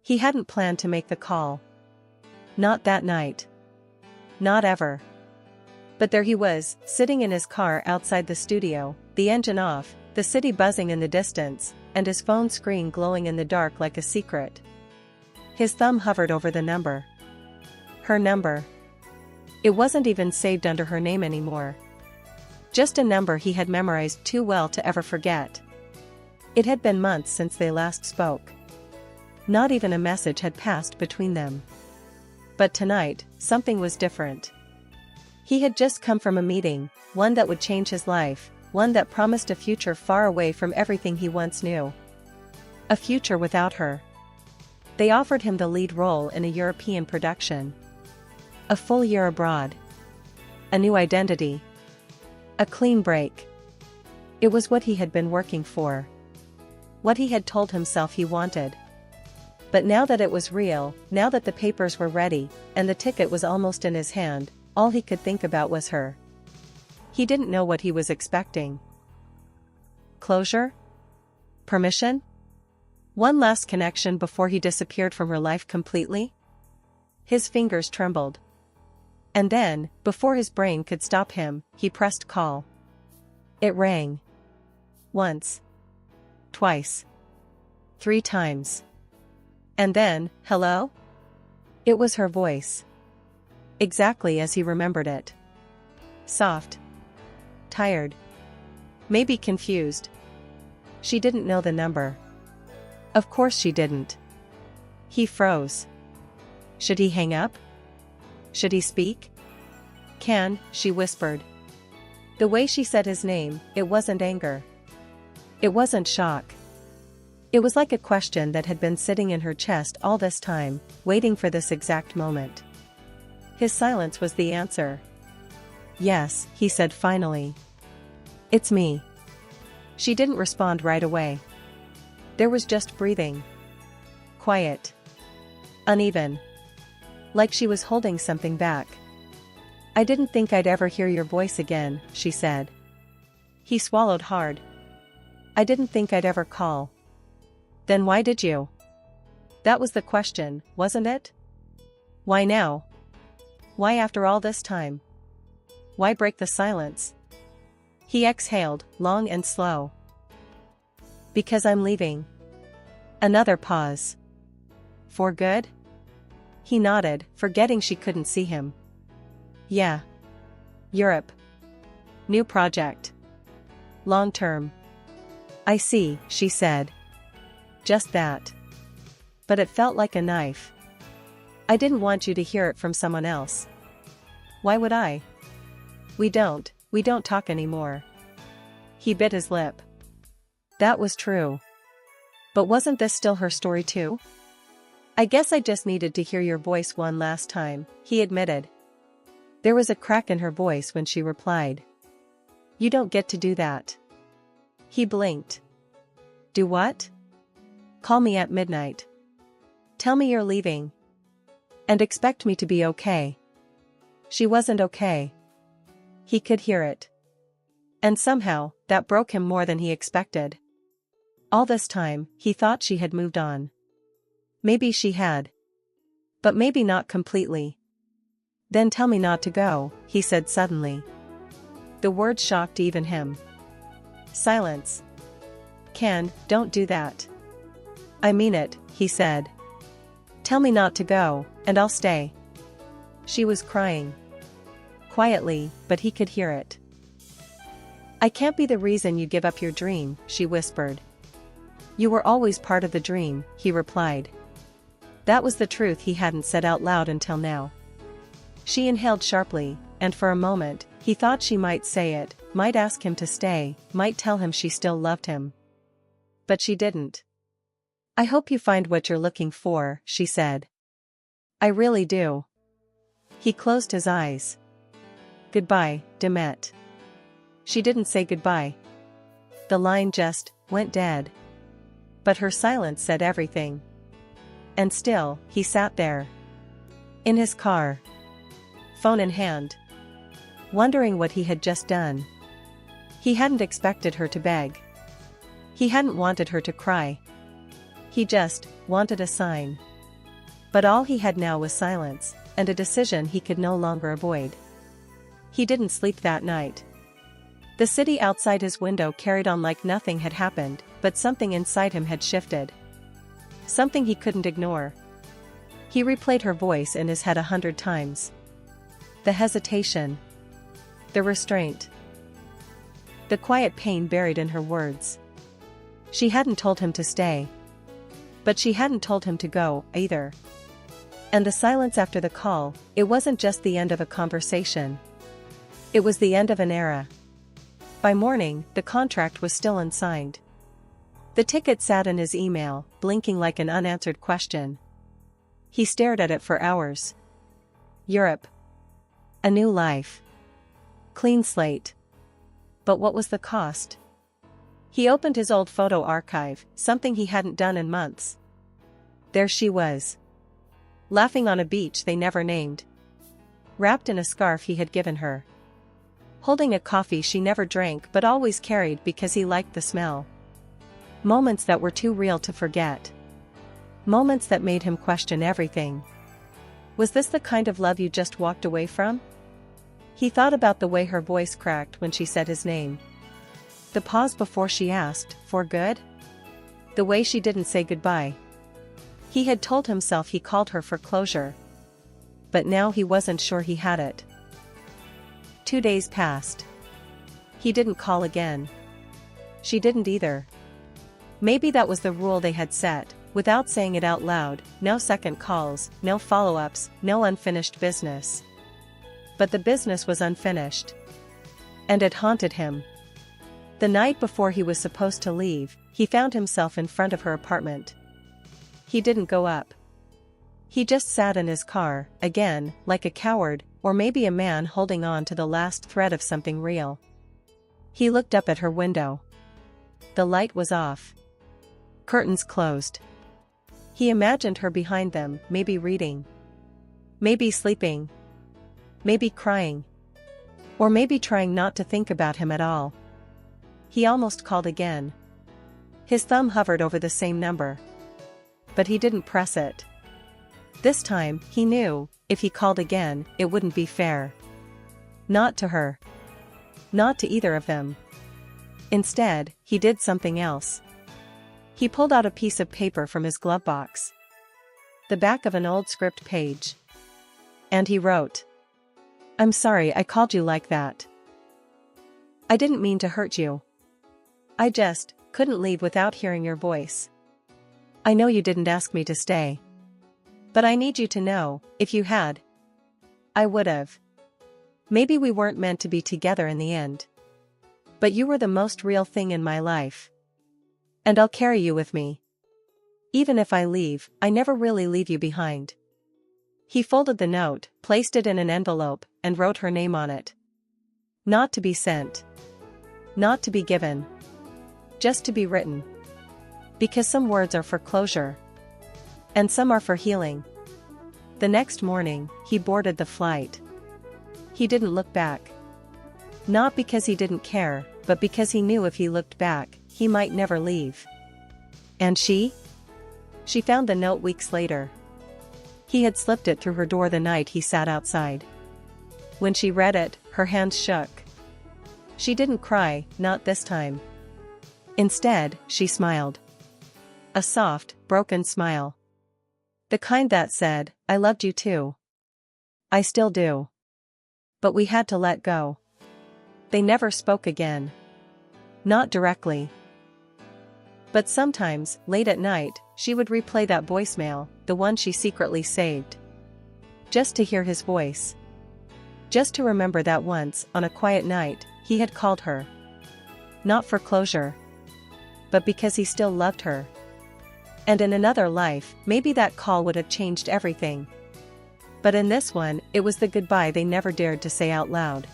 He hadn't planned to make the call. Not that night. Not ever. But there he was, sitting in his car outside the studio, the engine off, the city buzzing in the distance, and his phone screen glowing in the dark like a secret. His thumb hovered over the number. Her number. It wasn't even saved under her name anymore. Just a number he had memorized too well to ever forget. It had been months since they last spoke. Not even a message had passed between them. But tonight, something was different. He had just come from a meeting, one that would change his life, one that promised a future far away from everything he once knew. A future without her. They offered him the lead role in a European production. A full year abroad. A new identity. A clean break. It was what he had been working for. What he had told himself he wanted. But now that it was real, now that the papers were ready, and the ticket was almost in his hand, all he could think about was her. He didn't know what he was expecting. Closure? Permission? One last connection before he disappeared from her life completely? His fingers trembled. And then, before his brain could stop him, he pressed call. It rang. Once. Twice. 3 times. And then, hello? It was her voice. Exactly as he remembered it. Soft. Tired. Maybe confused. She didn't know the number. Of course she didn't. He froze. Should he hang up? Should he speak? Can, she whispered. The way she said his name, it wasn't anger. It wasn't shock. It was like a question that had been sitting in her chest all this time, waiting for this exact moment. His silence was the answer. Yes, he said finally. It's me. She didn't respond right away. There was just breathing. Quiet. Uneven. Like she was holding something back. I didn't think I'd ever hear your voice again, she said. He swallowed hard. I didn't think I'd ever call. Then why did you? That was the question, wasn't it? Why now? Why after all this time? Why break the silence? He exhaled, long and slow. Because I'm leaving. Another pause. For good? He nodded, forgetting she couldn't see him. Yeah. Europe. New project. Long term. I see, she said. Just that. But it felt like a knife. I didn't want you to hear it from someone else. Why would I? We don't talk anymore. He bit his lip. That was true. But wasn't this still her story too? I guess I just needed to hear your voice one last time, he admitted. There was a crack in her voice when she replied. You don't get to do that. He blinked. Do what? Call me at midnight. Tell me you're leaving. And expect me to be okay. She wasn't okay. He could hear it. And somehow, that broke him more than he expected. All this time, he thought she had moved on. Maybe she had. But maybe not completely. Then tell me not to go, he said suddenly. The word shocked even him. Silence. Can, don't do that. I mean it, he said. Tell me not to go, and I'll stay. She was crying. Quietly, but he could hear it. I can't be the reason you give up your dream, she whispered. You were always part of the dream, he replied. That was the truth he hadn't said out loud until now. She inhaled sharply, and for a moment, he thought she might say it, might ask him to stay, might tell him she still loved him. But she didn't. I hope you find what you're looking for, she said. I really do. He closed his eyes. Goodbye, Demet. She didn't say goodbye. The line just went dead. But her silence said everything. And still, he sat there. In his car. Phone in hand. Wondering what he had just done. He hadn't expected her to beg. He hadn't wanted her to cry. He just wanted a sign. But all he had now was silence, and a decision he could no longer avoid. He didn't sleep that night. The city outside his window carried on like nothing had happened, but something inside him had shifted. Something he couldn't ignore. He replayed her voice in his head 100 times. The hesitation. The restraint. The quiet pain buried in her words. She hadn't told him to stay. But she hadn't told him to go, either. And the silence after the call, it wasn't just the end of a conversation. It was the end of an era. By morning, the contract was still unsigned. The ticket sat in his email, blinking like an unanswered question. He stared at it for hours. Europe. A new life. Clean slate. But what was the cost? He opened his old photo archive, something he hadn't done in months. There she was. Laughing on a beach they never named. Wrapped in a scarf he had given her. Holding a coffee she never drank but always carried because he liked the smell. Moments that were too real to forget. Moments that made him question everything. Was this the kind of love you just walked away from? He thought about the way her voice cracked when she said his name. The pause before she asked, "For good?" The way she didn't say goodbye. He had told himself he called her for closure. But now he wasn't sure he had it. 2 days passed. He didn't call again. She didn't either. Maybe that was the rule they had set, without saying it out loud: no second calls, no follow-ups, no unfinished business. But the business was unfinished. And it haunted him. The night before he was supposed to leave, he found himself in front of her apartment. He didn't go up. He just sat in his car, again, like a coward, or maybe a man holding on to the last thread of something real. He looked up at her window. The light was off. Curtains closed. He imagined her behind them, maybe reading. Maybe sleeping. Maybe crying. Or maybe trying not to think about him at all. He almost called again. His thumb hovered over the same number. But he didn't press it. This time, he knew, if he called again, it wouldn't be fair. Not to her. Not to either of them. Instead, he did something else. He pulled out a piece of paper from his glove box. The back of an old script page. And he wrote, "I'm sorry I called you like that. I didn't mean to hurt you. I just couldn't leave without hearing your voice. I know you didn't ask me to stay. But I need you to know, if you had, I would've. Maybe we weren't meant to be together in the end. But you were the most real thing in my life. And I'll carry you with me. Even if I leave, I never really leave you behind." He folded the note, placed it in an envelope, and wrote her name on it. Not to be sent. Not to be given. Just to be written. Because some words are for closure. And some are for healing. The next morning, he boarded the flight. He didn't look back. Not because he didn't care, but because he knew if he looked back, he might never leave. And she? She found the note weeks later. He had slipped it through her door the night he sat outside. When she read it, her hands shook. She didn't cry, not this time. Instead, she smiled. A soft, broken smile. The kind that said, "I loved you too. I still do. But we had to let go." They never spoke again. Not directly. But sometimes, late at night, she would replay that voicemail, the one she secretly saved. Just to hear his voice. Just to remember that once, on a quiet night, he had called her. Not for closure. But because he still loved her. And in another life, maybe that call would have changed everything. But in this one, it was the goodbye they never dared to say out loud.